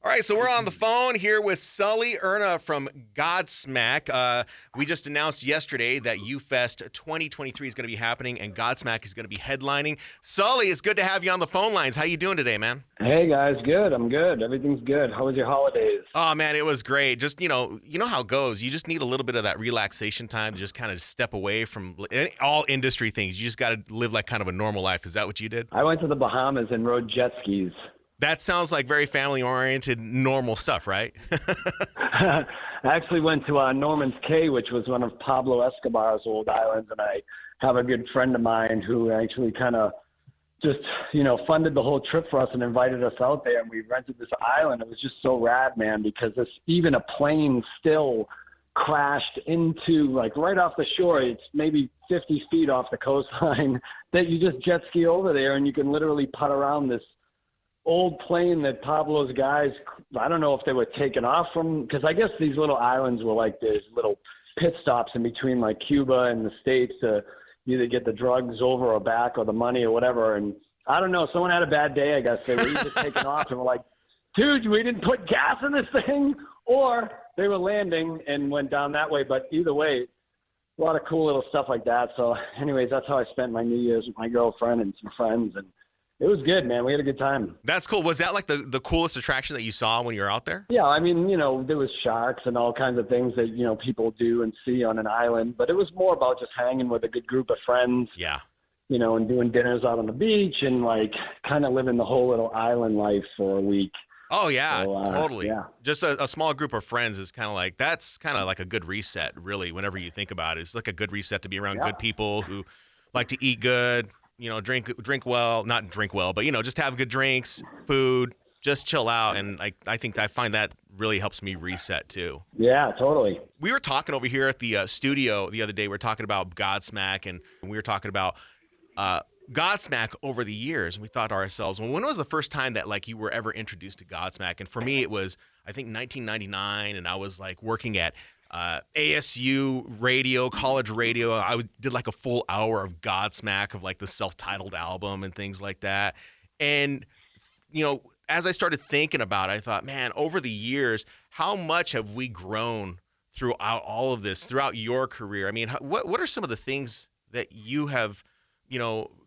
All right, so we're on the phone here with Sully Erna from Godsmack. We just announced yesterday that UFEST 2023 is going to be happening, and Godsmack is going to be headlining. Sully, it's good to have you on the phone lines. How you doing today, man? Hey guys, good. I'm good. Everything's good. How was your holidays? Oh man, it was great. Just you know how it goes. You just need a little bit of that relaxation time to just kind of step away from all industry things. You just got to live like kind of a normal life. Is that what you did? I went to the Bahamas and rode jet skis. That sounds like very family-oriented, normal stuff, right? I actually went to Norman's Cay, which was one of Pablo Escobar's old islands, and I have a good friend of mine who actually kind of just, funded the whole trip for us and invited us out there, and we rented this island. It was just so rad, man, because even a plane still crashed into, like, right off the shore. It's maybe 50 feet off the coastline that you just jet ski over there, and you can literally putt around this old plane that Pablo's guys, I don't know if they were taken off from, because I guess these little islands were like there's little pit stops in between like Cuba and the States to either get the drugs over or back or the money or whatever. And I don't know, someone had a bad day, I guess. They were either taken off and were like, dude, we didn't put gas in this thing, or they were landing and went down that way. But either way, a lot of cool little stuff like that. So anyways, that's how I spent my New Year's with my girlfriend and some friends, and it was good, man. We had a good time. That's cool. Was that like the coolest attraction that you saw when you were out there? Yeah, I mean, there was sharks and all kinds of things that, people do and see on an island. But it was more about just hanging with a good group of friends. Yeah. And doing dinners out on the beach and, like, kind of living the whole little island life for a week. Oh, yeah, so, totally. Yeah. Just a small group of friends is kind of like, that's kind of like a good reset, really, whenever you think about it. It's like a good reset to be around good people who like to eat good. Drink well, not drink well, but, just have good drinks, food, just chill out. And I think I find that really helps me reset too. Yeah, totally. We were talking over here at the studio the other day. We were talking about Godsmack, and we were talking about Godsmack over the years. And we thought to ourselves, well, when was the first time that like you were ever introduced to Godsmack? And for me, it was, I think 1999. And I was like working at ASU radio, college radio. I did like a full hour of Godsmack, of like the self-titled album and things like that. And, as I started thinking about it, I thought, man, over the years, how much have we grown throughout all of this, throughout your career? I mean, what are some of the things that you have,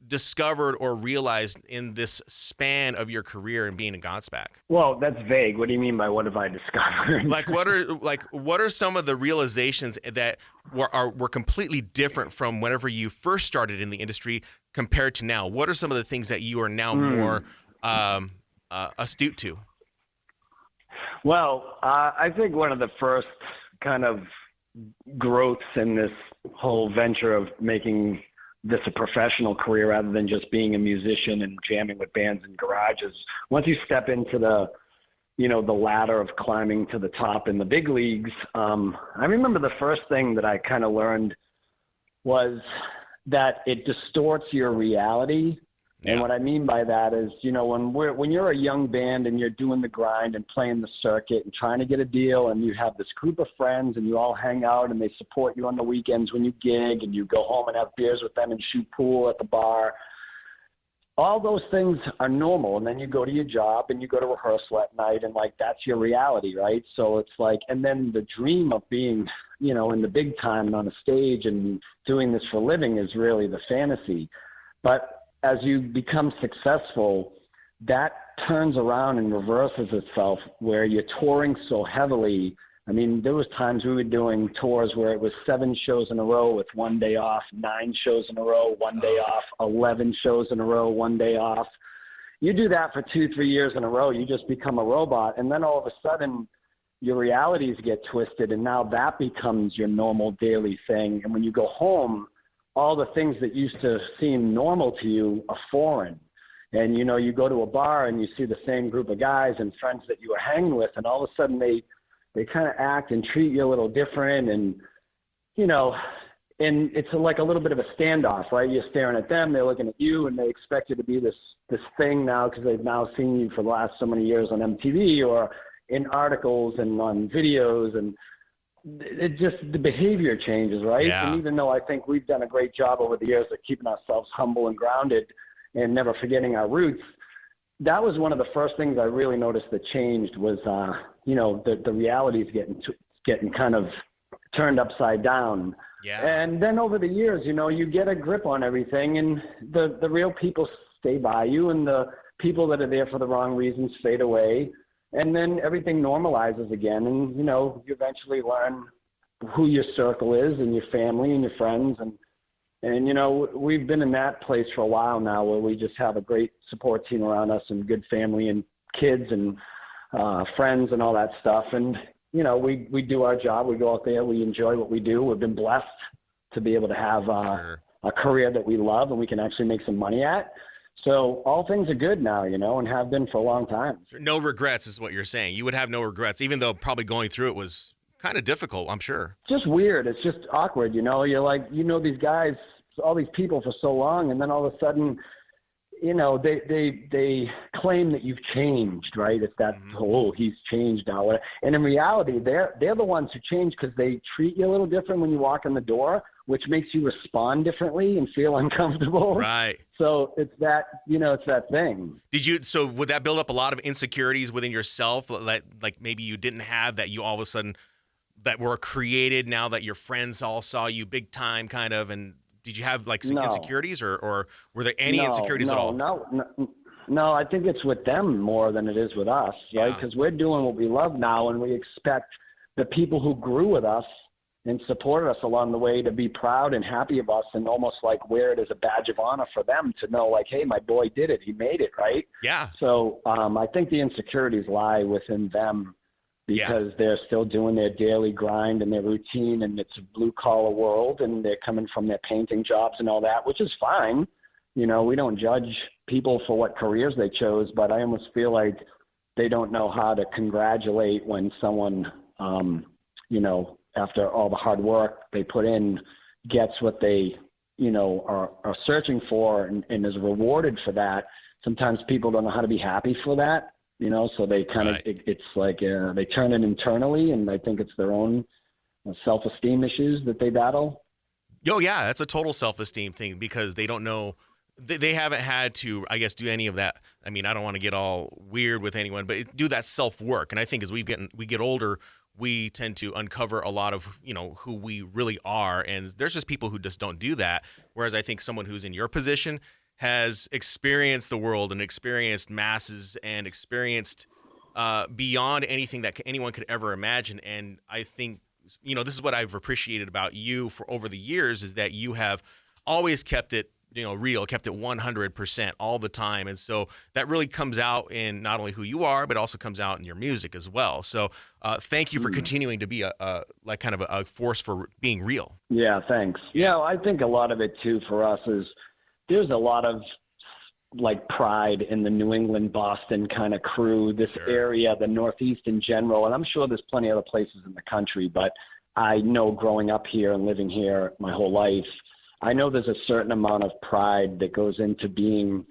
discovered or realized in this span of your career and being in Godsmack? Well, that's vague. What do you mean by what have I discovered? what are some of the realizations that were completely different from whenever you first started in the industry compared to now? What are some of the things that you are now more astute to? Well, I think one of the first kind of growths in this whole venture of making this a professional career rather than just being a musician and jamming with bands in garages. Once you step into the ladder of climbing to the top in the big leagues, I remember the first thing that I kind of learned was that it distorts your reality. Yeah. And what I mean by that is, when you're a young band and you're doing the grind and playing the circuit and trying to get a deal, and you have this group of friends and you all hang out and they support you on the weekends when you gig, and you go home and have beers with them and shoot pool at the bar, all those things are normal. And then you go to your job and you go to rehearsal at night, and like, that's your reality, right? So it's like, and then the dream of being, in the big time and on a stage and doing this for a living is really the fantasy. But as you become successful, that turns around and reverses itself, where you're touring so heavily. I mean, there was times we were doing tours where it was 7 shows in a row with 1 day off, 9 shows in a row, 1 day off, 11 shows in a row, 1 day off. You do that for 2-3 years in a row, you just become a robot. And then all of a sudden your realities get twisted, and now that becomes your normal daily thing. And when you go home, all the things that used to seem normal to you are foreign. And, you go to a bar and you see the same group of guys and friends that you were hanging with, and all of a sudden they kind of act and treat you a little different. And, and it's like a little bit of a standoff, right? You're staring at them, they're looking at you, and they expect you to be this thing now because they've now seen you for the last so many years on MTV or in articles and on videos, and it just, the behavior changes, right? Yeah. And even though I think we've done a great job over the years of keeping ourselves humble and grounded and never forgetting our roots, that was one of the first things I really noticed that changed was, you know, the reality is getting kind of turned upside down. Yeah. And then over the years, you know, you get a grip on everything, and the real people stay by you, and the people that are there for the wrong reasons fade away. And then everything normalizes again. And, you know, you eventually learn who your circle is and your family and your friends. And, you know, we've been in that place for a while now where we just have a great support team around us and good family and kids and friends and all that stuff. And, you know, we do our job. We go out there. We enjoy what we do. We've been blessed to be able to have a career that we love and we can actually make some money at. So all things are good now, you know, and have been for a long time. No regrets is what you're saying. You would have no regrets, even though probably going through it was kind of difficult, I'm sure. Just weird. It's just awkward, you know. You're like, you know, these guys, all these people for so long, and then all of a sudden, you know, they claim that you've changed, right? It's that, oh, he's changed now. And in reality, they're the ones who change because they treat you a little different when you walk in the door, which makes you respond differently and feel uncomfortable. Right. So it's that, you know, it's that thing. So would that build up a lot of insecurities within yourself, like maybe you didn't have that you all of a sudden that were created now that your friends all saw you big time kind of, and did you have like some insecurities or were there any insecurities at all? No, I think it's with them more than it is with us, right? Because we're doing what we love now, and we expect the people who grew with us and supported us along the way to be proud and happy of us and almost like wear it as a badge of honor for them to know like, hey, my boy did it. He made it, right? Yeah. So I think the insecurities lie within them because they're still doing their daily grind and their routine, and it's a blue-collar world, and they're coming from their painting jobs and all that, which is fine. You know, we don't judge people for what careers they chose, but I almost feel like they don't know how to congratulate when someone, you know, after all the hard work they put in, gets what they, you know, are searching for and is rewarded for that. Sometimes people don't know how to be happy for that, you know, so they kind of, it's like they turn it internally, and I think it's their own self-esteem issues that they battle. Oh, yeah, that's a total self-esteem thing because they don't know. They haven't had to, I guess, do any of that. I mean, I don't want to get all weird with anyone, but do that self-work. And I think as we get older, we tend to uncover a lot of, you know, who we really are. And there's just people who just don't do that. Whereas I think someone who's in your position has experienced the world and experienced masses and experienced beyond anything that anyone could ever imagine. And I think, you know, this is what I've appreciated about you for over the years is that you have always kept it, you know, real, kept it 100% all the time. And so that really comes out in not only who you are, but also comes out in your music as well. So thank you for continuing to be a force for being real. Yeah, thanks. Yeah, I think a lot of it too for us is there's a lot of like pride in the New England, Boston kind of crew, this area, the Northeast in general. And I'm sure there's plenty of other places in the country, but I know growing up here and living here my whole life, I know there's a certain amount of pride that goes into being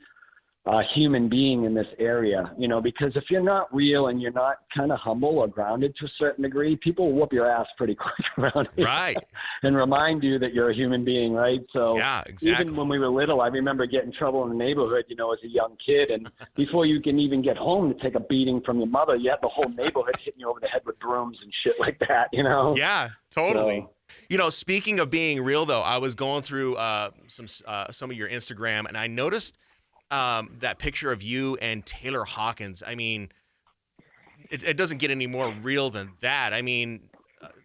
a human being in this area, you know, because if you're not real and you're not kind of humble or grounded to a certain degree, people whoop your ass pretty quick around here. Right. And remind you that you're a human being, right? So yeah, exactly. Even when we were little, I remember getting in trouble in the neighborhood, you know, as a young kid. And before you can even get home to take a beating from your mother, you have the whole neighborhood hitting you over the head with brooms and shit like that, you know? Yeah, totally. So, you know, speaking of being real, though, I was going through some of your Instagram, and I noticed that picture of you and Taylor Hawkins. I mean, it doesn't get any more real than that. I mean,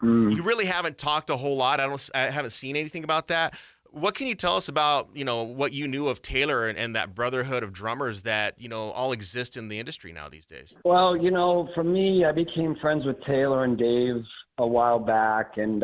you really haven't talked a whole lot. I haven't seen anything about that. What can you tell us about, you know, what you knew of Taylor and that brotherhood of drummers that, you know, all exist in the industry now these days? Well, you know, for me, I became friends with Taylor and Dave a while back, and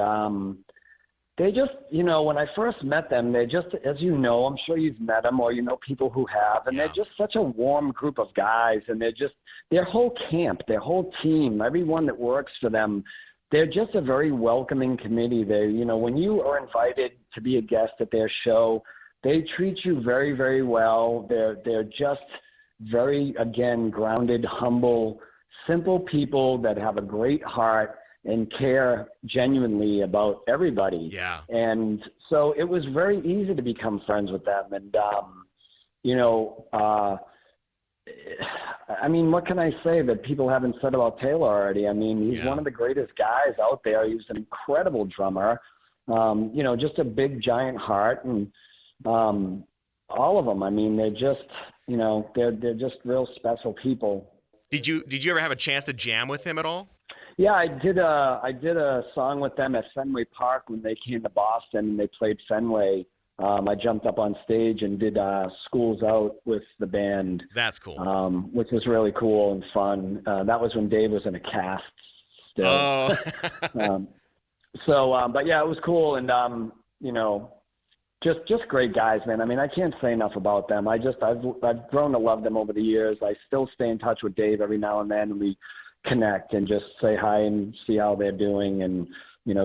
they just, you know, when I first met them, they just, as you know, I'm sure you've met them or you know people who have, and they're just such a warm group of guys, and they're just, their whole camp, their whole team, everyone that works for them, they're just a very welcoming committee. They, you know, when you are invited to be a guest at their show, they treat you very, very well. They're just very, again, grounded, humble, simple people that have a great heart and care genuinely about everybody. Yeah. And so it was very easy to become friends with them. And, you know, I mean, what can I say that people haven't said about Taylor already? I mean, he's Yeah. one of the greatest guys out there. He's an incredible drummer. Just a big, giant heart, and all of them. I mean, they're just, they're just real special people. Did you ever have a chance to jam with him at all? Yeah, I did a song with them at Fenway Park when they came to Boston and they played Fenway. I jumped up on stage and did Schools Out with the band. That's cool. Which was really cool and fun. That was when Dave was in a cast still. Oh. But yeah, it was cool. And, just great guys, man. I mean, I can't say enough about them. I've grown to love them over the years. I still stay in touch with Dave every now and then, and we connect and just say hi and see how they're doing, and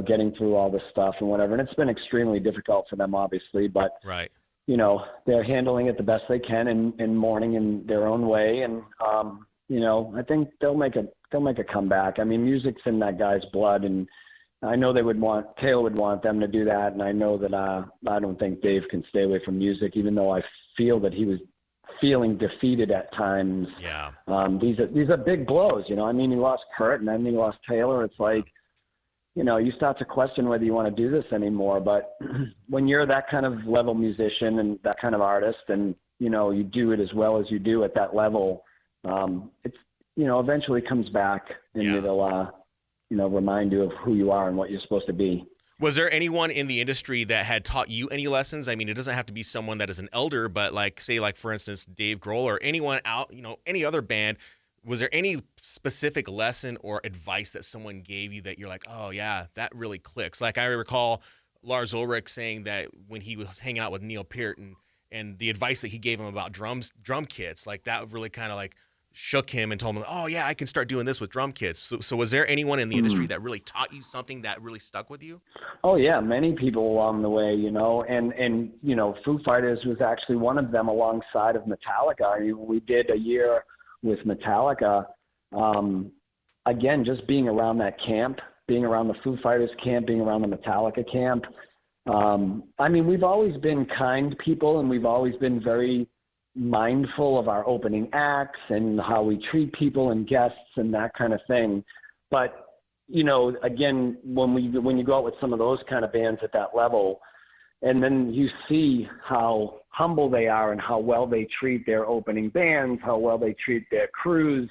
getting through all this stuff and whatever. And it's been extremely difficult for them, obviously, but right. They're handling it the best they can and mourning in their own way. And I think they'll make a comeback. I mean, music's in that guy's blood, and I know Taylor would want them to do that. And I know that I don't think Dave can stay away from music, even though I feel that he was feeling defeated at times. Yeah. These are big blows, I mean, he lost Kurt and then he lost Taylor. It's like, you start to question whether you want to do this anymore. But when you're that kind of level musician and that kind of artist, and, you do it as well as you do at that level, it's, eventually comes back, and it'll, remind you of who you are and what you're supposed to be. Was there anyone in the industry that had taught you any lessons? I mean, it doesn't have to be someone that is an elder, but for instance, Dave Grohl or anyone out, any other band. Was there any specific lesson or advice that someone gave you that you're like, oh yeah, that really clicks? Like I recall Lars Ulrich saying that when he was hanging out with Neil Peart and the advice that he gave him about drum kits, like that really kind of like shook him and told him, oh yeah, I can start doing this with drum kits. So was there anyone in the industry that really taught you something that really stuck with you? Oh yeah, many people along the way, and Foo Fighters was actually one of them alongside of Metallica. I mean, we did a year with Metallica. Again, just being around that camp, being around the Foo Fighters camp, being around the Metallica camp. I mean, we've always been kind people, and we've always been very mindful of our opening acts and how we treat people and guests and that kind of thing. But, again, when you go out with some of those kind of bands at that level, and then you see how humble they are and how well they treat their opening bands, how well they treat their crews,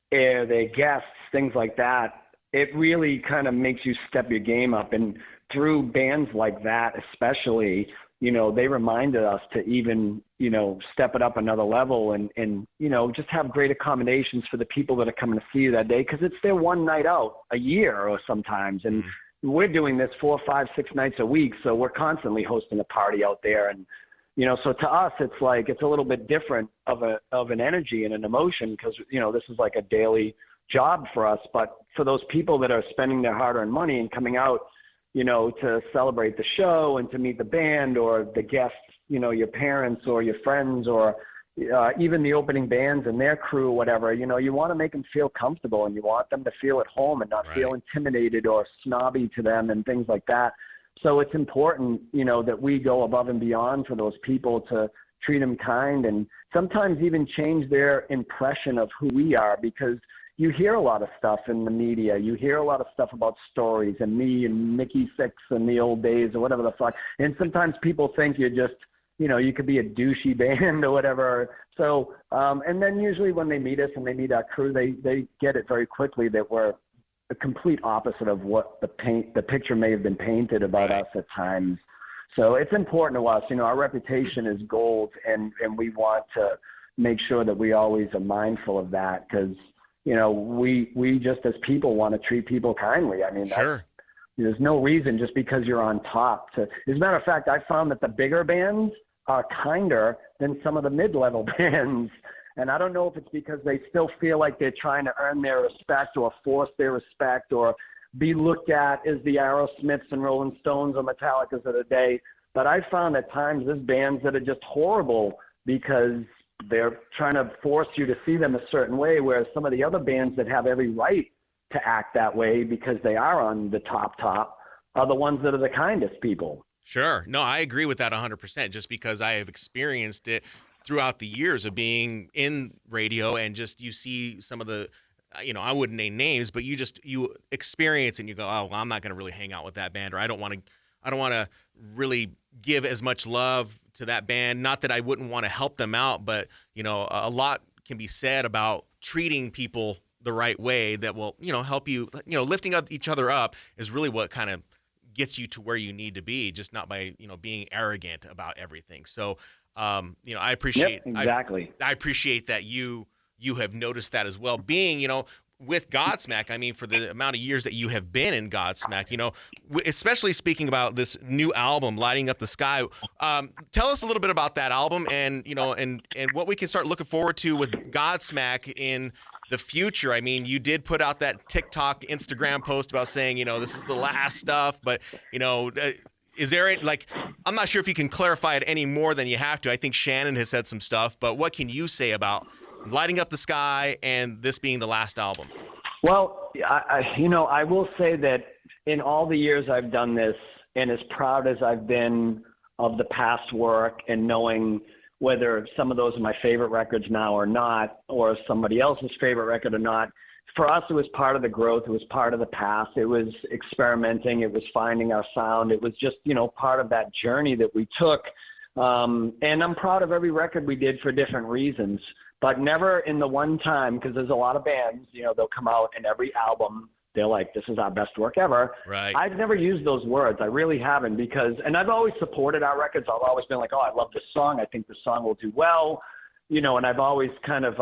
their guests, things like that, it really kind of makes you step your game up. And through bands like that especially, they reminded us to even, step it up another level and just have great accommodations for the people that are coming to see you that day, because it's their one night out a year or sometimes. And we're doing this 4, 5, 6 nights a week, so we're constantly hosting a party out there. And, so to us, it's like it's a little bit different of an energy and an emotion, because, this is like a daily job for us. But for those people that are spending their hard-earned money and coming out, to celebrate the show and to meet the band or the guests, your parents or your friends or even the opening bands and their crew, whatever, you want to make them feel comfortable, and you want them to feel at home and not feel intimidated or snobby to them and things like that. So it's important, that we go above and beyond for those people, to treat them kind and sometimes even change their impression of who we are, because you hear a lot of stuff in the media. You hear a lot of stuff about stories and me and Mickey Six and the old days or whatever the fuck. And sometimes people think you're just, you could be a douchey band or whatever. So, and then usually when they meet us and they meet our crew, they get it very quickly that we're the complete opposite of what the picture may have been painted about us at times. So it's important to us. Our reputation is gold, and we want to make sure that we always are mindful of that, because we just as people want to treat people kindly. I mean, there's no reason just because you're on top to. As a matter of fact, I found that the bigger bands are kinder than some of the mid-level bands. And I don't know if it's because they still feel like they're trying to earn their respect or force their respect or be looked at as the Aerosmiths and Rolling Stones or Metallicas of the day. But I found at times there's bands that are just horrible because they're trying to force you to see them a certain way, whereas some of the other bands that have every right to act that way because they are on the top are the ones that are the kindest people. Sure. No, I agree with that 100%, just because I have experienced it. throughout the years of being in radio, and just you see some of the, I wouldn't name names, but you experience and you go, oh, well, I'm not going to really hang out with that band, or I don't want to really give as much love to that band. Not that I wouldn't want to help them out, but a lot can be said about treating people the right way that will, help you, lifting up each other up is really what kind of gets you to where you need to be, just not by, being arrogant about everything. So, I appreciate, Yep, exactly. I appreciate that you have noticed that as well. Being, with Godsmack, I mean, for the amount of years that you have been in Godsmack, especially speaking about this new album, Lighting Up the Sky, tell us a little bit about that album and, and what we can start looking forward to with Godsmack in the future. I mean, you did put out that TikTok, Instagram post about saying, this is the last stuff, but, is there, I'm not sure if you can clarify it any more than you have to. I think Shannon has said some stuff, but what can you say about Lighting Up the Sky and this being the last album? Well, I will say that in all the years I've done this, and as proud as I've been of the past work and knowing whether some of those are my favorite records now or not, or somebody else's favorite record or not, for us, it was part of the growth. It was part of the past. It was experimenting. It was finding our sound. It was just, part of that journey that we took. And I'm proud of every record we did for different reasons, but never in the one time, because there's a lot of bands, they'll come out and every album, they're like, this is our best work ever. Right. I've never used those words. I really haven't, and I've always supported our records. I've always been like, oh, I love this song. I think this song will do well, and I've always kind of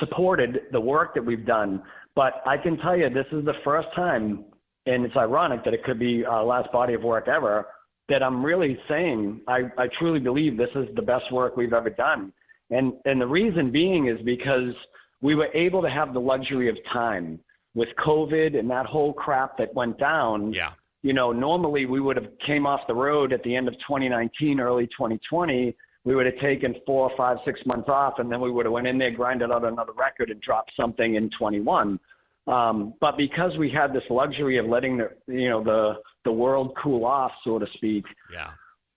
supported the work that we've done. But I can tell you, this is the first time, and it's ironic that it could be our last body of work ever, that I'm really saying I truly believe this is the best work we've ever done. And the reason being is because we were able to have the luxury of time with COVID and that whole crap that went down. Yeah. Normally we would have came off the road at the end of 2019, early 2020. We would have taken 4 or 5, 6 months off, and then we would have went in there, grinded out another record, and dropped something in 21. But because we had this luxury of letting the world cool off, so to speak, yeah,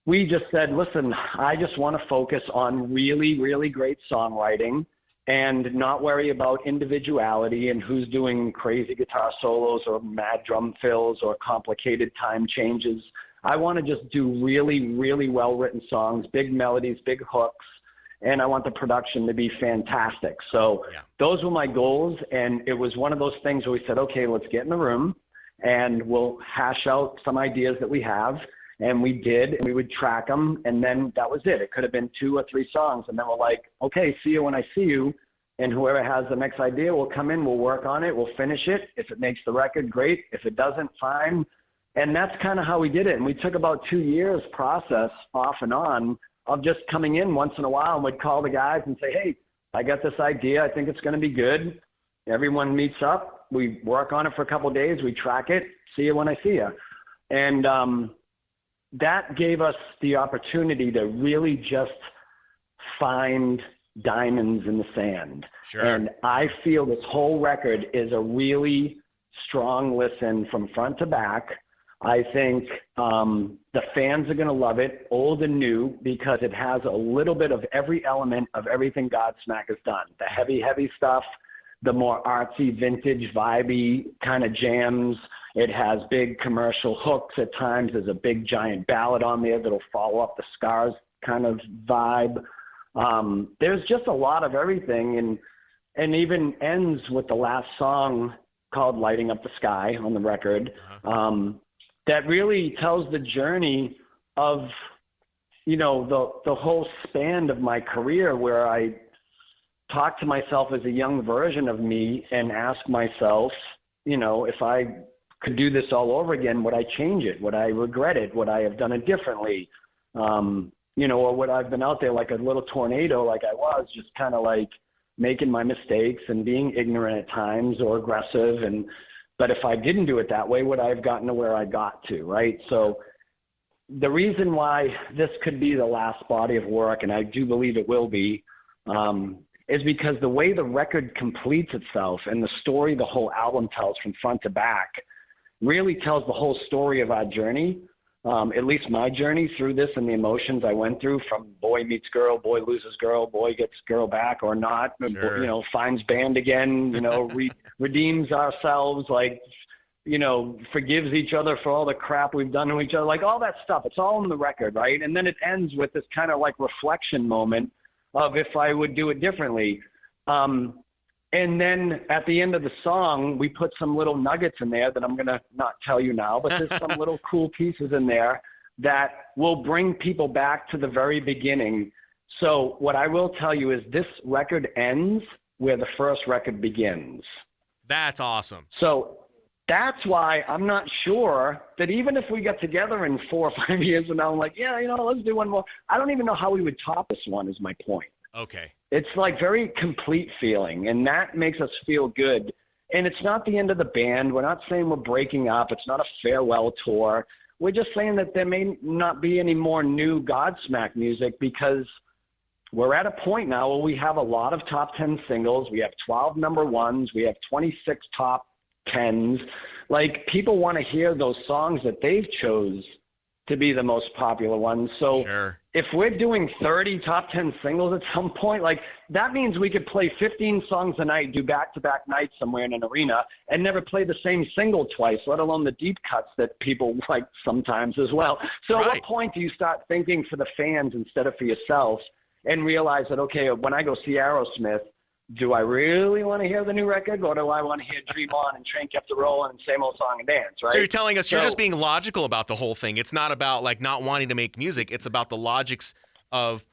we just said, listen, I just want to focus on really, really great songwriting and not worry about individuality and who's doing crazy guitar solos or mad drum fills or complicated time changes. I want to just do really, really well-written songs, big melodies, big hooks, and I want the production to be fantastic. So Those were my goals, and it was one of those things where we said, okay, let's get in the room, and we'll hash out some ideas that we have, and we did, and we would track them, and then that was it. It could have been 2 or 3 songs, and then we're like, okay, see you when I see you, and whoever has the next idea will come in, we'll work on it, we'll finish it. If it makes the record, great. If it doesn't, fine. And that's kind of how we did it. And we took about 2 years process off and on of just coming in once in a while, and we'd call the guys and say, hey, I got this idea. I think it's going to be good. Everyone meets up. We work on it for a couple of days. We track it. See you when I see you. And that gave us the opportunity to really just find diamonds in the sand. Sure. And I feel this whole record is a really strong listen from front to back. I think the fans are going to love it, old and new, because it has a little bit of every element of everything Godsmack has done. The heavy, heavy stuff, the more artsy, vintage, vibey kind of jams. It has big commercial hooks at times. There's a big, giant ballad on there that'll follow up the Scars kind of vibe. There's just a lot of everything, and even ends with the last song called Lighting Up the Sky on the record. That really tells the journey of, the whole span of my career, where I talk to myself as a young version of me and ask myself, if I could do this all over again, would I change it? Would I regret it? Would I have done it differently? Or would I have been out there like a little tornado like I was, just kind of like making my mistakes and being ignorant at times or aggressive, but if I didn't do it that way, would I have gotten to where I got to, right? So the reason why this could be the last body of work, and I do believe it will be, is because the way the record completes itself and the story the whole album tells from front to back really tells the whole story of our journey. at least my journey through this and the emotions I went through, from boy meets girl, boy loses girl, boy gets girl back or not, Sure. you know, finds band again, you know, redeems ourselves, like, you know, forgives each other for all the crap we've done to each other, like all that stuff. It's all in the record, right? And then it ends with this kind of like reflection moment of if I would do it differently. And then at the end of the song, we put some little nuggets in there that I'm going to not tell you now, but there's some little cool pieces in there that will bring people back to the very beginning. So what I will tell you is this record ends where the first record begins. That's awesome. So that's why I'm not sure that even if we get together in 4 or 5 years from now, I'm like, yeah, you know, let's do one more. I don't even know how we would top this one is my point. Okay. It's like very complete feeling, and that makes us feel good. And it's not the end of the band. We're not saying we're breaking up. It's not a farewell tour. We're just saying that there may not be any more new Godsmack music because we're at a point now where we have a lot of top 10 singles. We have 12 number ones. We have 26 top 10s. Like, people want to hear those songs that they've chose to be the most popular ones. So Sure. If we're doing 30 top 10 singles at some point, like, that means we could play 15 songs a night, do back-to-back nights somewhere in an arena, and never play the same single twice, let alone the deep cuts that people like sometimes as well. So Right. At what point do you start thinking for the fans instead of for yourself and realize that, okay, when I go see Aerosmith, do I really want to hear the new record, or do I want to hear Dream On and Train Kept a Rolling and Same Old Song and Dance, right? So you're telling us you're just being logical about the whole thing. It's not about like not wanting to make music. It's about the logics of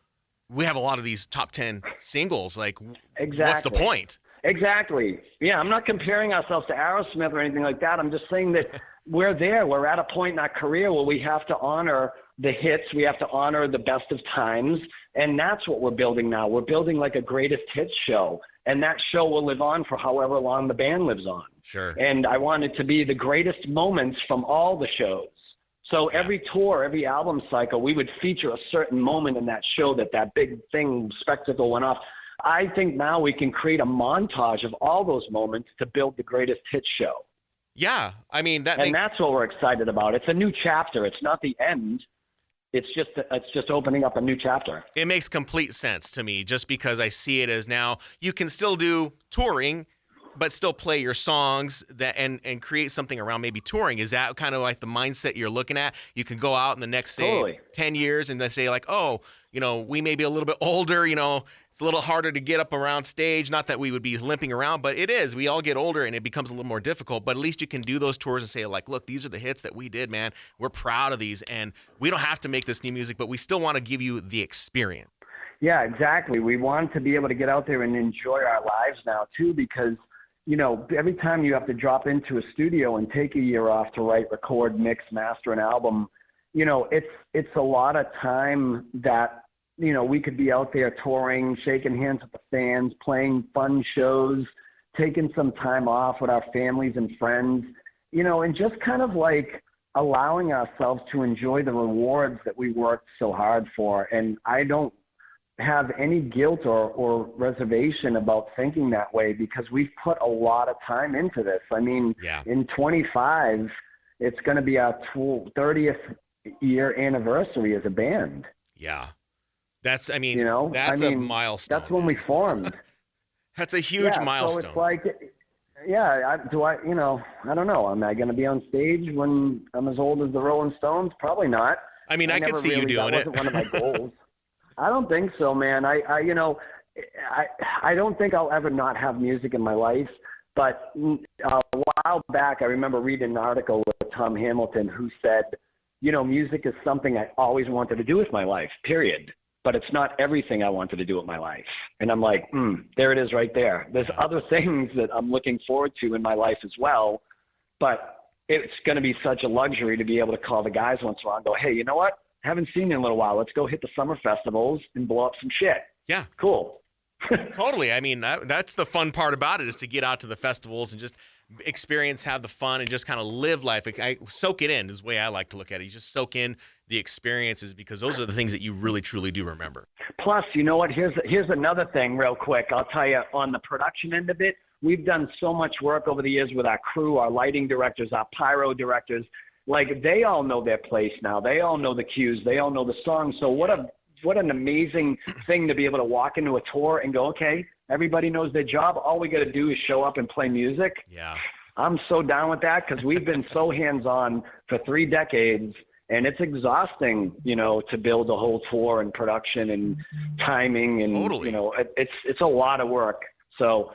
we have a lot of these top 10 singles. Like, Exactly. What's the point? Exactly. Yeah, I'm not comparing ourselves to Aerosmith or anything like that. I'm just saying that we're there. We're at a point in our career where we have to honor the hits. We have to honor the best of times. And that's what we're building now. We're building like a greatest hits show. And that show will live on for however long the band lives on. Sure. And I want it to be the greatest moments from all the shows. So every tour, every album cycle, we would feature a certain moment in that show that big thing, spectacle went off. I think now we can create a montage of all those moments to build the greatest hits show. Yeah. I mean, that's what we're excited about. It's a new chapter. It's not the end. It's just opening up a new chapter. It makes complete sense to me just because I see it as now you can still do touring, but still play your songs and create something around maybe touring. Is that kind of like the mindset you're looking at? You can go out in the next, say, Totally. 10 years and then say like, oh, you know, we may be a little bit older, you know, it's a little harder to get up around stage. Not that we would be limping around, but it is. We all get older and it becomes a little more difficult, but at least you can do those tours and say like, look, these are the hits that we did, man. We're proud of these and we don't have to make this new music, but we still want to give you the experience. Yeah, exactly. We want to be able to get out there and enjoy our lives now too, because you know, every time you have to drop into a studio and take a year off to write, record, mix, master an album, you know, it's a lot of time that, you know, we could be out there touring, shaking hands with the fans, playing fun shows, taking some time off with our families and friends, you know, and just kind of like allowing ourselves to enjoy the rewards that we worked so hard for. And I don't have any guilt or reservation about thinking that way because we've put a lot of time into this. I mean, in 25, it's going to be our 30th year anniversary as a band. Yeah. That's, I mean, you know, a milestone. That's when we formed. That's a huge milestone. So it's like, I don't know. Am I going to be on stage when I'm as old as the Rolling Stones? Probably not. I mean, I could see you doing it. That wasn't one of my goals. I don't think so, man. I don't think I'll ever not have music in my life. But a while back, I remember reading an article with Tom Hamilton who said, you know, music is something I always wanted to do with my life, period. But it's not everything I wanted to do with my life. And I'm like, there it is right there. There's other things that I'm looking forward to in my life as well. But it's going to be such a luxury to be able to call the guys once in a while and go, hey, you know what? Haven't seen you in a little while. Let's go hit the summer festivals and blow up some shit. Yeah. Cool. Totally. I mean, that's the fun part about it is to get out to the festivals and just experience, have the fun and just kind of live life. I soak it in is the way I like to look at it. You just soak in the experiences because those are the things that you really, truly do remember. Plus, you know what? Here's another thing real quick. I'll tell you on the production end of it, we've done so much work over the years with our crew, our lighting directors, our pyro directors, like they all know their place now. They all know the cues. They all know the songs. So what an amazing thing to be able to walk into a tour and go, okay, everybody knows their job. All we got to do is show up and play music. Yeah. I'm so down with that because we've been so hands-on for 3 decades, and it's exhausting, to build a whole tour and production and timing, and Totally. It's a lot of work. So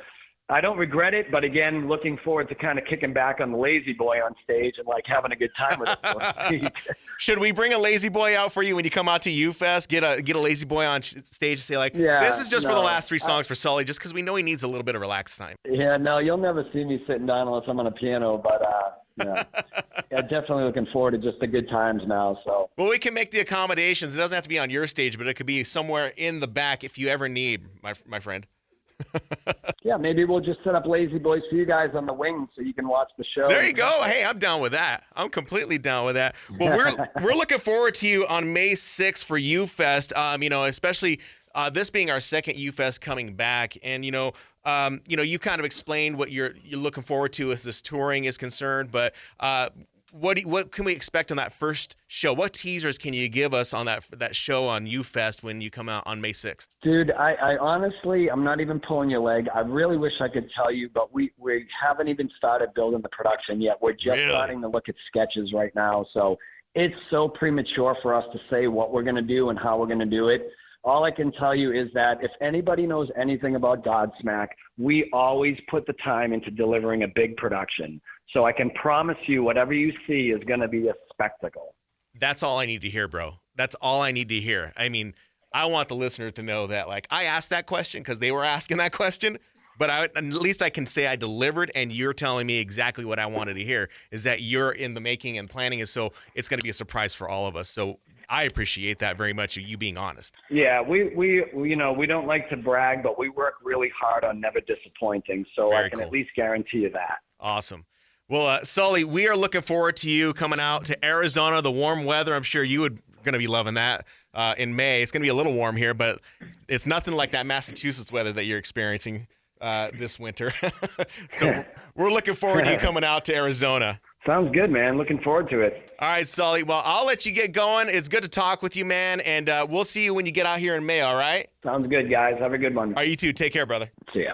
I don't regret it, but again, looking forward to kind of kicking back on the Lazy Boy on stage and like having a good time with it. Should we bring a Lazy Boy out for you when you come out to UFEST? Get a Lazy Boy on stage and say like, this is just for the last 3 songs for Sully, just because we know he needs a little bit of relaxed time. Yeah, no, you'll never see me sitting down unless I'm on a piano, but yeah, definitely looking forward to just the good times now. So. Well, we can make the accommodations. It doesn't have to be on your stage, but it could be somewhere in the back if you ever need, my friend. Yeah, maybe we'll just set up Lazy Boys for you guys on the wing so you can watch the show. There you go. Hey, I'm down with that. I'm completely down with that. Well, we're looking forward to you on May 6th for UFEST. Especially this being our second UFEST coming back, and you kind of explained what you're looking forward to as this touring is concerned, but what can we expect on that first show? What teasers can you give us on that show on UFEST when you come out on May 6th? Dude, I honestly, I'm not even pulling your leg. I really wish I could tell you, but we haven't even started building the production yet. We're just starting to look at sketches right now. So it's so premature for us to say what we're going to do and how we're going to do it. All I can tell you is that if anybody knows anything about Godsmack, we always put the time into delivering a big production. So I can promise you whatever you see is going to be a spectacle. That's all I need to hear, bro. That's all I need to hear. I mean, I want the listener to know that, like, I asked that question because they were asking that question, but at least I can say I delivered, and you're telling me exactly what I wanted to hear, is that you're in the making and planning, and so it's going to be a surprise for all of us. So I appreciate that very much, you being honest. Yeah, we don't like to brag, but we work really hard on never disappointing. So Very I can cool. at least guarantee you that. Awesome. Well, Sully, we are looking forward to you coming out to Arizona, the warm weather. I'm sure you would going to be loving that in May. It's going to be a little warm here, but it's nothing like that Massachusetts weather that you're experiencing this winter. So we're looking forward to you coming out to Arizona. Sounds good, man. Looking forward to it. All right, Sully. Well, I'll let you get going. It's good to talk with you, man, and we'll see you when you get out here in May, all right? Sounds good, guys. Have a good one. All right, you too. Take care, brother. See ya.